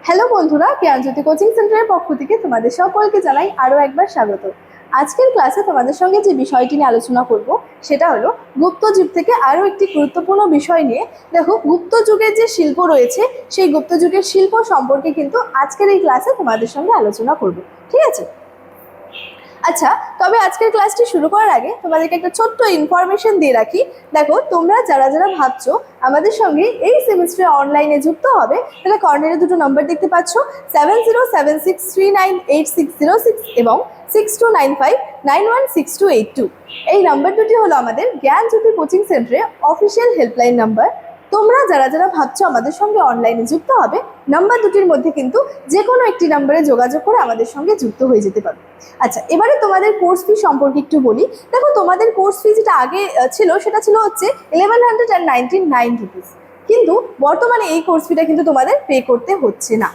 Hello বন্ধুরা, জ্ঞানজ্যোতি coaching সেন্টারের পক্ষ থেকে তোমাদের সকলকে জানাই আরও একবার স্বাগত। আজকের ক্লাসে তোমাদের সঙ্গে যে বিষয়টি নিয়ে আলোচনা করব সেটা হলো গুপ্ত যুগ থেকে আরও একটি গুরুত্বপূর্ণ বিষয় নিয়ে। দেখো, গুপ্ত যুগের যে শিল্প রয়েছে সেই গুপ্ত যুগের শিল্প সম্পর্কে কিন্তু আজকের এই ক্লাসে তোমাদের সঙ্গে আলোচনা করব। ঠিক আছে? আচ্ছা, তবে আজকের ক্লাসটি শুরু করার আগে তোমাদেরকে একটা ছোট্ট ইনফরমেশন দিয়ে রাখি। দেখো, তোমরা যারা যারা ভাবছো আমাদের সঙ্গে এই সেমিস্টারে অনলাইনে যুক্ত হবে, তাহলে কর্নারে দুটো নম্বর দেখতে পাচ্ছ, 7076398606 এবং 6295916282। এই নাম্বার দুটি হলো আমাদের জ্ঞানজ্যোতি কোচিং সেন্টারে অফিসিয়াল হেল্পলাইন নাম্বার। তোমরা যারা যারা ভাবছো আমাদের সঙ্গে অনলাইনে যুক্ত হবে, নাম্বার দুটির মধ্যে কিন্তু যে কোনো একটি নাম্বারে যোগাযোগ করে আমাদের সঙ্গে যুক্ত হয়ে যেতে পারো। আচ্ছা, এবারে তোমাদের কোর্স ফি সম্পর্কে একটু বলি। দেখো, তোমাদের কোর্স ফি যেটা আগে ছিল সেটা ছিল হচ্ছে 1199 রুপিস, কিন্তু বর্তমানে এই কোর্স ফিটা কিন্তু তোমাদের পে করতে হচ্ছে না।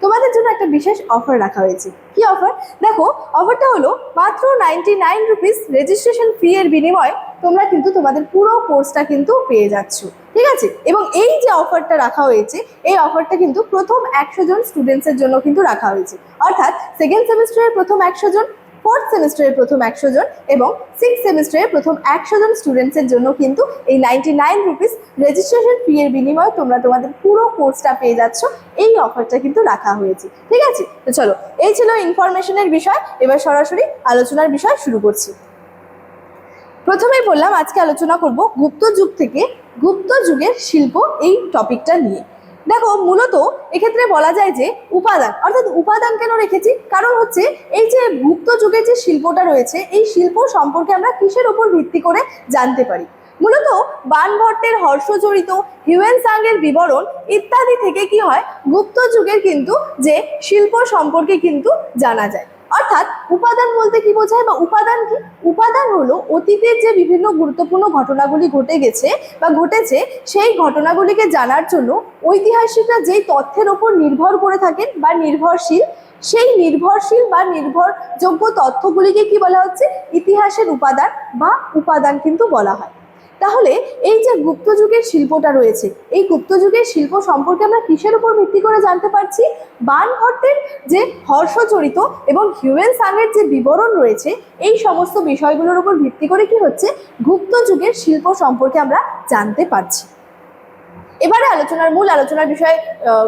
তোমাদের জন্য একটা বিশেষ অফার রাখা হয়েছে। কি অফার? দেখো, অফারটা হলো মাত্র 99 রুপিস রেজিস্ট্রেশন ফি এর বিনিময়ে তোমরা কিন্তু তোমাদের পুরো কোর্সটা কিন্তু পেয়ে যাচ্ছ। ঠিক আছে? এবং এই যে অফারটা রাখা হয়েছে, এই অফারটা কিন্তু প্রথম 100 জন স্টুডেন্টসের জন্য কিন্তু রাখা হয়েছে। অর্থাৎ সেকেন্ড সেমিস্টারের প্রথম 100 জন, ফোর্থ সেমিস্টারের প্রথম 100 জন এবং সিক্স সেমিস্টারের প্রথম 100 জন স্টুডেন্টসের জন্য কিন্তু এই 99 রুপিস রেজিস্ট্রেশন ফি এর বিনিময়ে তোমরা তোমাদের পুরো কোর্সটা পেয়ে যাচ্ছ। এই অফারটা কিন্তু রাখা হয়েছে। ঠিক আছে? তো চলো, এই ছিল ইনফরমেশনের বিষয়। এবার সরাসরি আলোচনার বিষয় শুরু করছি। প্রথমেই বললাম আজকে আলোচনা করব গুপ্ত যুগ থেকে গুপ্ত যুগের শিল্প এই টপিকটা নিয়ে। দেখো, মূলত এক্ষেত্রে বলা যায় যে উপাদান, অর্থাৎ উপাদান কেন রেখেছি? কারণ হচ্ছে এই যে গুপ্ত যুগের যে শিল্পটা রয়েছে, এই শিল্প সম্পর্কে আমরা কিসের উপর ভিত্তি করে জানতে পারি? মূলত বাণভট্টের হর্ষচরিত, হিউয়েন সাংয়ের বিবরণ ইত্যাদি থেকে কি হয়, গুপ্ত যুগের কিন্তু যে শিল্প সম্পর্কে কিন্তু জানা যায়। অর্থাৎ উপাদান বলতে কি বোঝায় বা উপাদান কি? উপাদান হলো অতীতের যে বিভিন্ন গুরুত্বপূর্ণ ঘটনাগুলি ঘটে গেছে বা ঘটেছে, সেই ঘটনাগুলিকে জানার জন্য ঐতিহাসিকরা যেই তথ্যের উপর নির্ভর করে থাকেন বা নির্ভরশীল, সেই নির্ভরশীল বা নির্ভরযোগ্য তথ্যগুলিকে কি বলা হচ্ছে? ইতিহাসের উপাদান বা উপাদান কিন্তু বলা হয়। তাহলে এই যে গুপ্ত যুগের শিল্পটা রয়েছে, এই গুপ্ত যুগের শিল্প সম্পর্কে আমরা কিসের উপর ভিত্তি করে জানতে পারছি? বাণভট্টের যে হর্ষচরিত এবং হিউয়েন সাংয়ের যে বিবরণ রয়েছে, এই সমস্ত বিষয়গুলোর উপর ভিত্তি করে কি হচ্ছে, গুপ্ত যুগের শিল্প সম্পর্কে আমরা জানতে পারছি। এবারে মূল আলোচনার বিষয়ে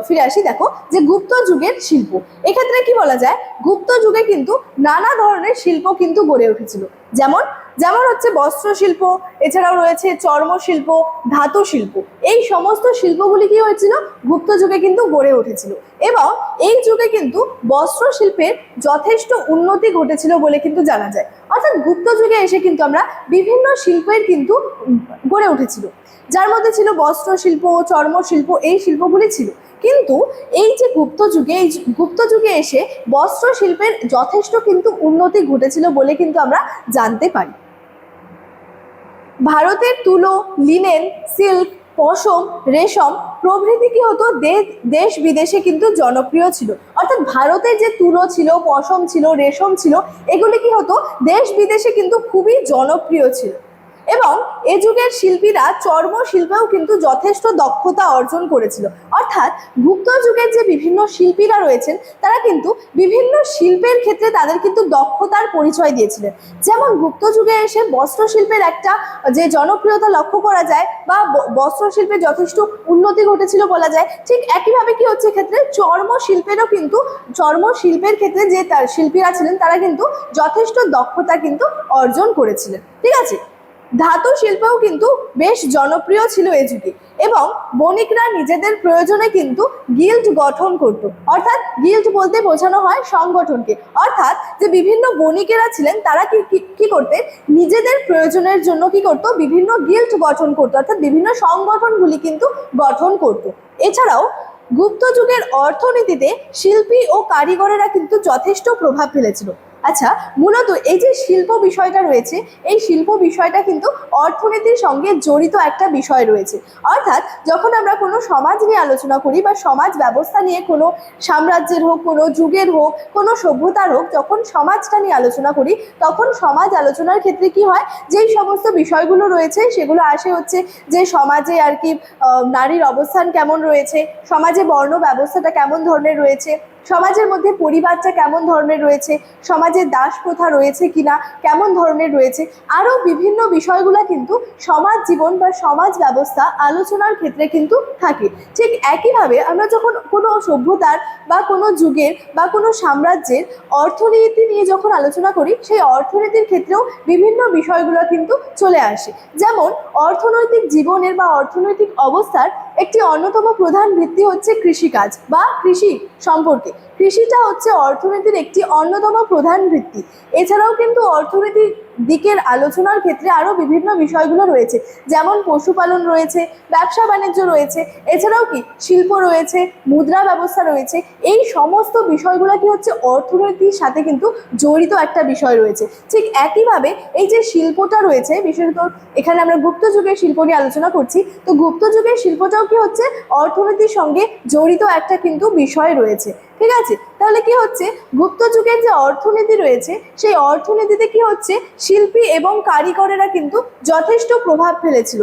ফিরে আসি। দেখো, যে গুপ্ত যুগের শিল্প, এক্ষেত্রে কি বলা যায়, গুপ্ত যুগে কিন্তু নানা ধরনের শিল্প কিন্তু গড়ে উঠেছিল। যেমন যেমন হচ্ছে বস্ত্র শিল্প, এছাড়াও রয়েছে চর্মশিল্প, ধাতু শিল্প। এই সমস্ত শিল্পগুলি কি হয়েছিল, গুপ্ত যুগে কিন্তু গড়ে উঠেছিল। এবং এই যুগে কিন্তু বস্ত্র শিল্পের যথেষ্ট উন্নতি ঘটেছিল বলে কিন্তু জানা যায়। অর্থাৎ গুপ্ত যুগে এসে কিন্তু আমরা বিভিন্ন শিল্পের কিন্তু গড়ে উঠেছিল, যার মধ্যে ছিল বস্ত্র শিল্প, চর্মশিল্প, এই শিল্পগুলি ছিল। কিন্তু এই যে গুপ্ত যুগে এসে বস্ত্র শিল্পের যথেষ্ট কিন্তু উন্নতি ঘটেছিল বলে কিন্তু আমরা জানতে পারি। ভারতের তুলো, লিনেন, সিল্ক, পশম, রেশম প্রভৃতি কি হতো, দেশ বিদেশে কিন্তু জনপ্রিয় ছিল। অর্থাৎ ভারতের যে তুলো ছিল, পশম ছিল, রেশম ছিল, এগুলি কি হতো, দেশ বিদেশে কিন্তু খুবই জনপ্রিয় ছিল। এবং এ যুগের শিল্পীরা চর্ম শিল্পেও কিন্তু যথেষ্ট দক্ষতা অর্জন করেছিল। অর্থাৎ গুপ্ত যুগের যে বিভিন্ন শিল্পীরা রয়েছেন, তারা কিন্তু বিভিন্ন শিল্পের ক্ষেত্রে তাদের কিন্তু দক্ষতার পরিচয় দিয়েছিলেন। যেমন গুপ্ত যুগে এসে বস্ত্র শিল্পের একটা যে জনপ্রিয়তা লক্ষ্য করা যায় বা বস্ত্র শিল্পের যথেষ্ট উন্নতি ঘটেছিল বলা যায়, ঠিক একইভাবে কি হচ্ছে, ক্ষেত্রে চর্ম শিল্পের ক্ষেত্রে যে তার শিল্পীরা ছিলেন, তারা কিন্তু যথেষ্ট দক্ষতা কিন্তু অর্জন করেছিলেন। ঠিক আছে? ধাতু শিল্পও কিন্তু বেশ জনপ্রিয় ছিল এই যুগে। এবং বণিকরা নিজেদের প্রয়োজনে কিন্তু গিল্ড গঠন করত। অর্থাৎ গিল্ড বলতে বোঝানো হয় সংগঠনকে। অর্থাৎ যে বিভিন্ন বণিকেরা ছিলেন, তারা কি করতেন, নিজেদের প্রয়োজনের জন্য কি করত, বিভিন্ন গিল্ড গঠন করত, অর্থাৎ বিভিন্ন সংগঠনগুলি কিন্তু গঠন করত। এছাড়াও গুপ্ত যুগের অর্থনীতিতে শিল্পী ও কারিগরেরা কিন্তু যথেষ্ট প্রভাব ফেলেছিল। আচ্ছা, মূলত এই যে শিল্প বিষয়টা রয়েছে, এই শিল্প বিষয়টা কিন্তু অর্থনীতির সঙ্গে জড়িত একটা বিষয় রয়েছে। অর্থাৎ যখন আমরা কোনো সমাজ নিয়ে আলোচনা করি বা সমাজ ব্যবস্থা নিয়ে, কোনো সাম্রাজ্যের হোক, কোনো যুগের হোক, কোনো সভ্যতার হোক, যখন সমাজটা নিয়ে আলোচনা করি, তখন সমাজ আলোচনার ক্ষেত্রে কি হয়, যেই সমস্ত বিষয়গুলো রয়েছে সেগুলো আসে হচ্ছে যে সমাজে আর কি নারীর অবস্থান কেমন রয়েছে, সমাজে বর্ণ ব্যবস্থাটা কেমন ধরনের রয়েছে, সমাজের মধ্যে পরিবারটা কেমন ধরনের রয়েছে, সমাজে দাস প্রথা রয়েছে কিনা, কেমন ধরনের রয়েছে, আরও বিভিন্ন বিষয়গুলো কিন্তু সমাজ জীবন বা সমাজ ব্যবস্থা আলোচনার ক্ষেত্রে কিন্তু থাকে। ঠিক একইভাবে আমরা যখন কোনো সভ্যতার বা কোনো যুগের বা কোনো সাম্রাজ্যের অর্থনীতি নিয়ে যখন আলোচনা করি, সেই অর্থনীতির ক্ষেত্রেও বিভিন্ন বিষয়গুলো কিন্তু চলে আসে। যেমন অর্থনৈতিক জীবনের বা অর্থনৈতিক অবস্থার একটি অন্যতম প্রধান ভিত্তি হচ্ছে কৃষিকাজ বা কৃষি সম্পর্কে। কৃষিটা হচ্ছে অর্থনীতির একটি অন্যতম প্রধান ভিত্তি। এছাড়াও কিন্তু অর্থনীতির দিকের আলোচনার ক্ষেত্রে আরও বিভিন্ন বিষয়গুলো রয়েছে, যেমন পশুপালন রয়েছে, ব্যবসা বাণিজ্য রয়েছে, এছাড়াও কি শিল্প রয়েছে, মুদ্রা ব্যবস্থা রয়েছে। এই সমস্ত বিষয়গুলো কি হচ্ছে অর্থনীতির সাথে কিন্তু জড়িত একটা বিষয় রয়েছে। ঠিক একইভাবে এই যে শিল্পটা রয়েছে, বিশেষত এখানে আমরা গুপ্ত যুগের শিল্প নিয়ে আলোচনা করছি, তো গুপ্ত যুগের শিল্পটাও কি হচ্ছে অর্থনীতির সঙ্গে জড়িত একটা কিন্তু বিষয় রয়েছে। ঠিক আছে, তাহলে কি হচ্ছে গুপ্ত যুগের যে অর্থনীতি রয়েছে, সেই অর্থনীতিতে কি হচ্ছে শিল্পী এবং কারিগরেরা কিন্তু যথেষ্ট প্রভাব ফেলেছিল,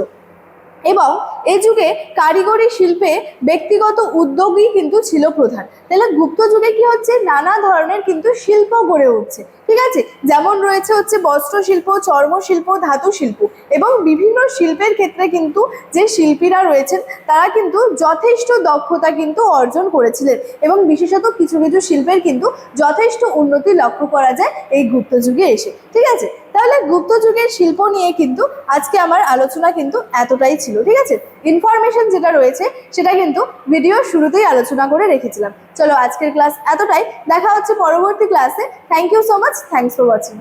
এবং এই যুগে কারিগরি শিল্পে ব্যক্তিগত উদ্যোগই কিন্তু ছিল প্রধান। তাহলে গুপ্ত যুগে কি হচ্ছে নানা ধরনের কিন্তু শিল্প গড়ে উঠছে। ঠিক আছে, যেমন রয়েছে হচ্ছে বস্ত্র শিল্প, চর্ম শিল্প, ধাতু শিল্প, এবং বিভিন্ন শিল্পের ক্ষেত্রে কিন্তু যে শিল্পীরা রয়েছেন তারা কিন্তু যথেষ্ট দক্ষতা কিন্তু অর্জন করেছিলেন, এবং বিশেষত কিছু কিছু শিল্পের কিন্তু যথেষ্ট উন্নতি লক্ষ্য করা যায় এই গুপ্ত যুগে এসে। ঠিক আছে, তাহলে গুপ্ত যুগের শিল্প নিয়ে কিন্তু আজকে আমার আলোচনা কিন্তু এতটাই ছিল। ঠিক আছে, ইনফরমেশন যেটা রয়েছে সেটা কিন্তু ভিডিওর শুরুতেই আলোচনা করে রেখেছিলাম। চলো, আজকের ক্লাস এতটাই, দেখা হচ্ছে পরবর্তী ক্লাসে। Thank you so much, thanks for watching.